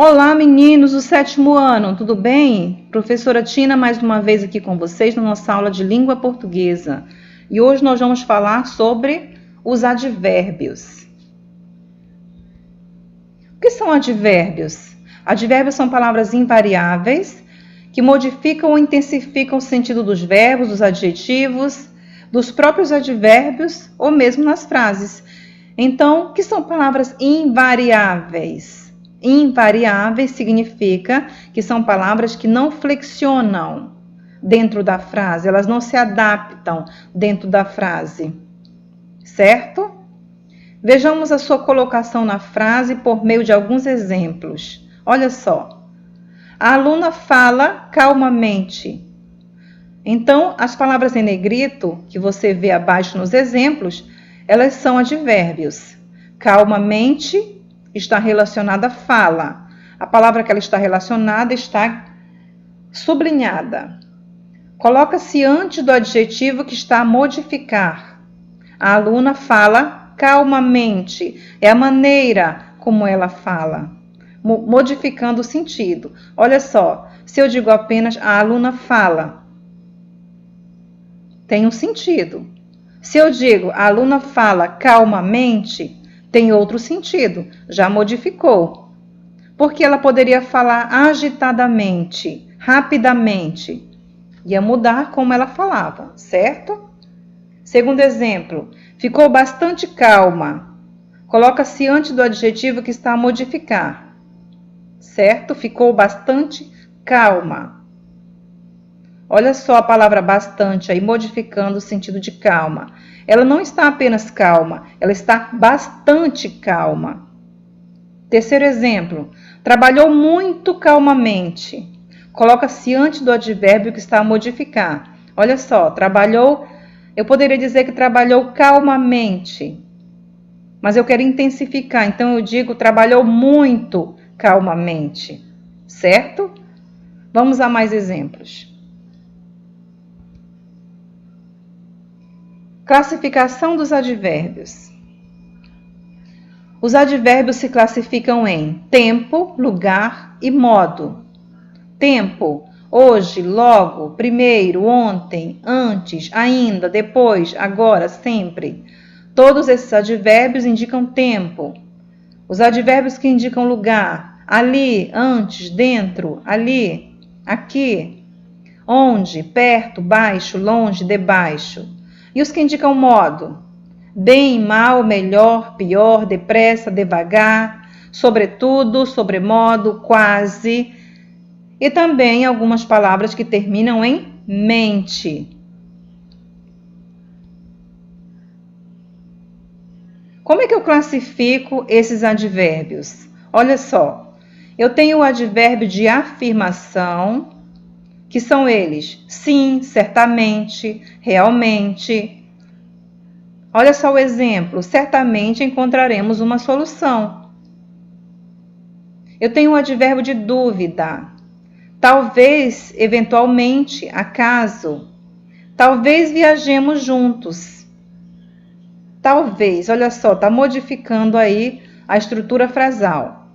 Olá, meninos do sétimo ano, tudo bem? Professora Tina, mais uma vez aqui com vocês na nossa aula de língua portuguesa. E hoje nós vamos falar sobre os advérbios. O que são advérbios? Advérbios são palavras invariáveis que modificam ou intensificam o sentido dos verbos, dos adjetivos, dos próprios advérbios ou mesmo nas frases. Então, o que são palavras invariáveis? Invariáveis significa que são palavras que não flexionam dentro da frase, elas não se adaptam dentro da frase, certo? Vejamos a sua colocação na frase por meio de alguns exemplos. Olha só. A aluna fala calmamente. Então, as palavras em negrito, que você vê abaixo nos exemplos, elas são advérbios. Calmamente está relacionada à fala. A palavra que ela está relacionada está sublinhada. Coloca-se antes do adjetivo que está a modificar. A aluna fala calmamente. É a maneira como ela fala, modificando o sentido. Olha só, se eu digo apenas a aluna fala, tem um sentido. Se eu digo a aluna fala calmamente, tem outro sentido, já modificou. Porque ela poderia falar agitadamente, rapidamente. Ia mudar como ela falava, certo? Segundo exemplo, ficou bastante calma. Coloca-se antes do adjetivo que está a modificar, certo? Ficou bastante calma. Olha só a palavra bastante aí, modificando o sentido de calma. Ela não está apenas calma, ela está bastante calma. Terceiro exemplo, trabalhou muito calmamente. Coloca-se antes do advérbio que está a modificar. Olha só, trabalhou, eu poderia dizer que trabalhou calmamente, mas eu quero intensificar, então eu digo trabalhou muito calmamente, certo? Vamos a mais exemplos. Classificação dos advérbios. Os advérbios se classificam em tempo, lugar e modo. Tempo, hoje, logo, primeiro, ontem, antes, ainda, depois, agora, sempre. Todos esses advérbios indicam tempo. Os advérbios que indicam lugar, ali, antes, dentro, ali, aqui, onde, perto, baixo, longe, debaixo. E os que indicam modo, bem, mal, melhor, pior, depressa, devagar, sobretudo, sobremodo, quase. E também algumas palavras que terminam em mente. Como é que eu classifico esses advérbios? Olha só, eu tenho o advérbio de afirmação, que são eles, sim, certamente, realmente. Olha só o exemplo, certamente encontraremos uma solução. Eu tenho o advérbio de dúvida, talvez, eventualmente, acaso. Talvez viajemos juntos. Talvez, olha só, está modificando aí a estrutura frasal.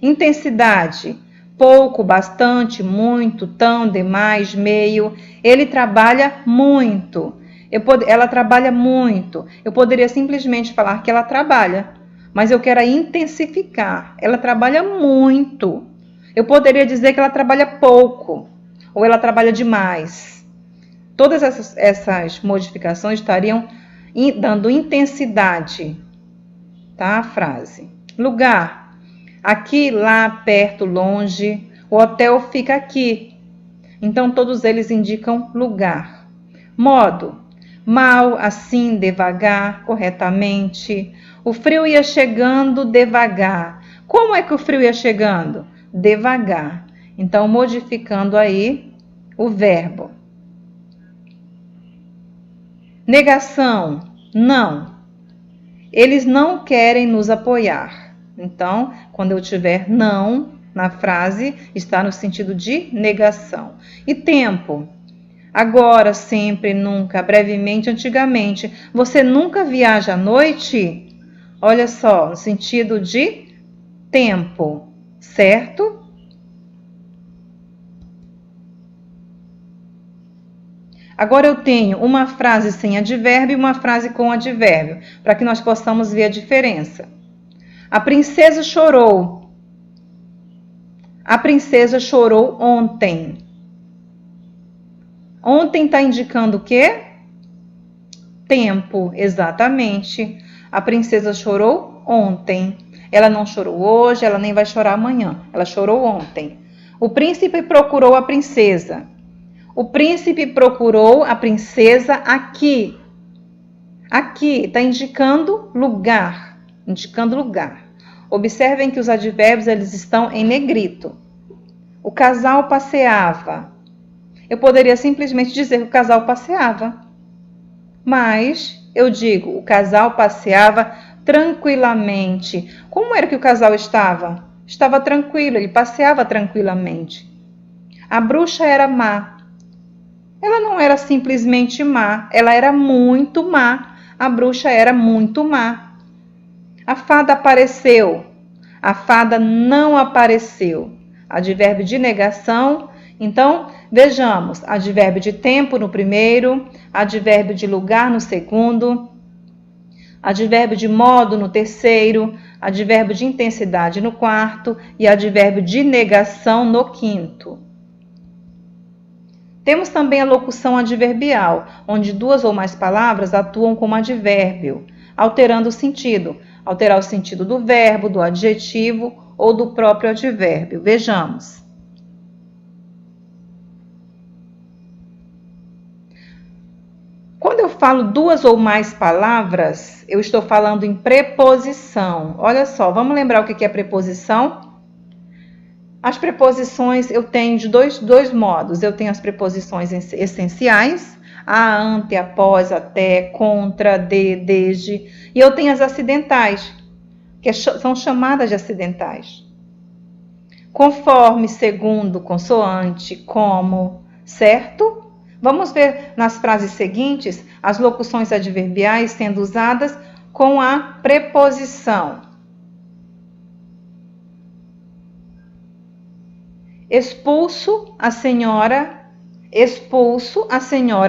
Intensidade, pouco, bastante, muito, tão, demais, meio. Ele trabalha muito. Ela trabalha muito. Eu poderia simplesmente falar que ela trabalha, mas eu quero intensificar. Ela trabalha muito. Eu poderia dizer que ela trabalha pouco, ou ela trabalha demais. Todas essas modificações estariam dando intensidade, tá? A frase. Lugar. Aqui, lá, perto, longe. O hotel fica aqui. Então, todos eles indicam lugar. Modo. Mal, assim, devagar, corretamente. O frio ia chegando devagar. Como é que o frio ia chegando? Devagar. Então, modificando aí o verbo. Negação. Não. Eles não querem nos apoiar. Então, quando eu tiver não na frase, está no sentido de negação. E tempo. Agora, sempre, nunca, brevemente, antigamente. Você nunca viaja à noite? Olha só, no sentido de tempo, certo? Agora eu tenho uma frase sem advérbio e uma frase com advérbio, para que nós possamos ver a diferença. A princesa chorou. A princesa chorou ontem. Ontem está indicando o quê? Tempo, exatamente. A princesa chorou ontem. Ela não chorou hoje, ela nem vai chorar amanhã. Ela chorou ontem. O príncipe procurou a princesa. O príncipe procurou a princesa aqui. Aqui está indicando lugar. Indicando lugar. Observem que os advérbios eles estão em negrito. O casal passeava. Eu poderia simplesmente dizer que o casal passeava. Mas eu digo, o casal passeava tranquilamente. Como era que o casal estava? Estava tranquilo, ele passeava tranquilamente. A bruxa era má. Ela não era simplesmente má, ela era muito má. A bruxa era muito má. A fada apareceu. A fada não apareceu. Advérbio de negação. Então, vejamos, advérbio de tempo no primeiro, advérbio de lugar no segundo, advérbio de modo no terceiro, advérbio de intensidade no quarto e advérbio de negação no quinto. Temos também a locução adverbial, onde duas ou mais palavras atuam como advérbio, alterando o sentido. Alterar o sentido do verbo, do adjetivo ou do próprio advérbio. Vejamos. Quando eu falo duas ou mais palavras, eu estou falando em preposição. Olha só, vamos lembrar o que é preposição? As preposições eu tenho de dois modos. Eu tenho as preposições essenciais, a, ante, após, até, contra, desde. E eu tenho as acidentais, que são chamadas de acidentais. Conforme, segundo, consoante, como, certo? Vamos ver nas frases seguintes as locuções adverbiais sendo usadas com a preposição. Expulso a senhora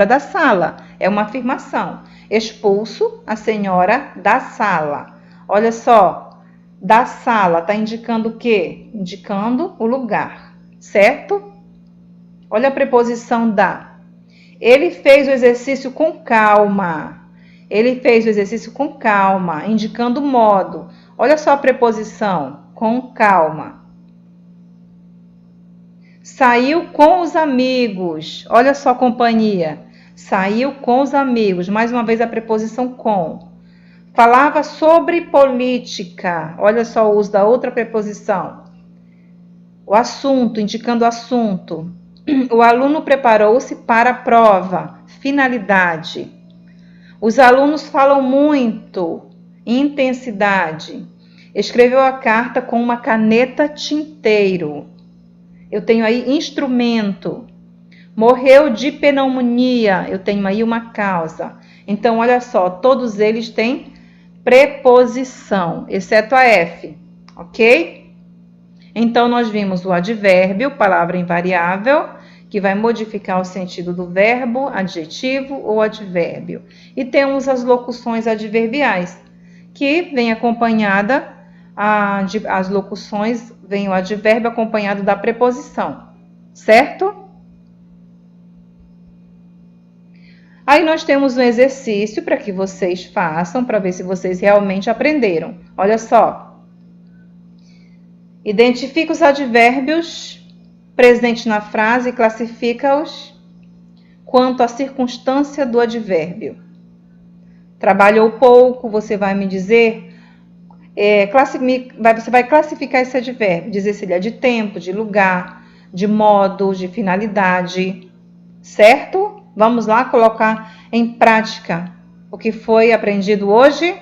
da sala. É uma afirmação. Expulso a senhora da sala. Olha só, da sala está indicando o quê? Indicando o lugar, certo? Olha a preposição da. Ele fez o exercício com calma. Ele fez o exercício com calma, indicando o modo. Olha só a preposição, com calma. Saiu com os amigos. Olha só a companhia. Saiu com os amigos. Mais uma vez a preposição com. Falava sobre política. Olha só o uso da outra preposição. O assunto, indicando o assunto. O aluno preparou-se para a prova. Finalidade. Os alunos falam muito. Intensidade. Escreveu a carta com uma caneta tinteiro. Eu tenho aí instrumento. Morreu de pneumonia. Eu tenho aí uma causa. Então, olha só, todos eles têm preposição, exceto a F, ok? Então, nós vimos o advérbio, palavra invariável, que vai modificar o sentido do verbo, adjetivo ou advérbio. E temos as locuções adverbiais, que vem acompanhada, as locuções vem o advérbio acompanhado da preposição, certo? Aí nós temos um exercício para que vocês façam, para ver se vocês realmente aprenderam. Olha só. Identifica os advérbios presentes na frase e classifica-os quanto à circunstância do advérbio. Trabalhou pouco, você vai me dizer... você vai classificar esse advérbio, dizer se ele é de tempo, de lugar, de modo, de finalidade, certo? Vamos lá colocar em prática o que foi aprendido hoje?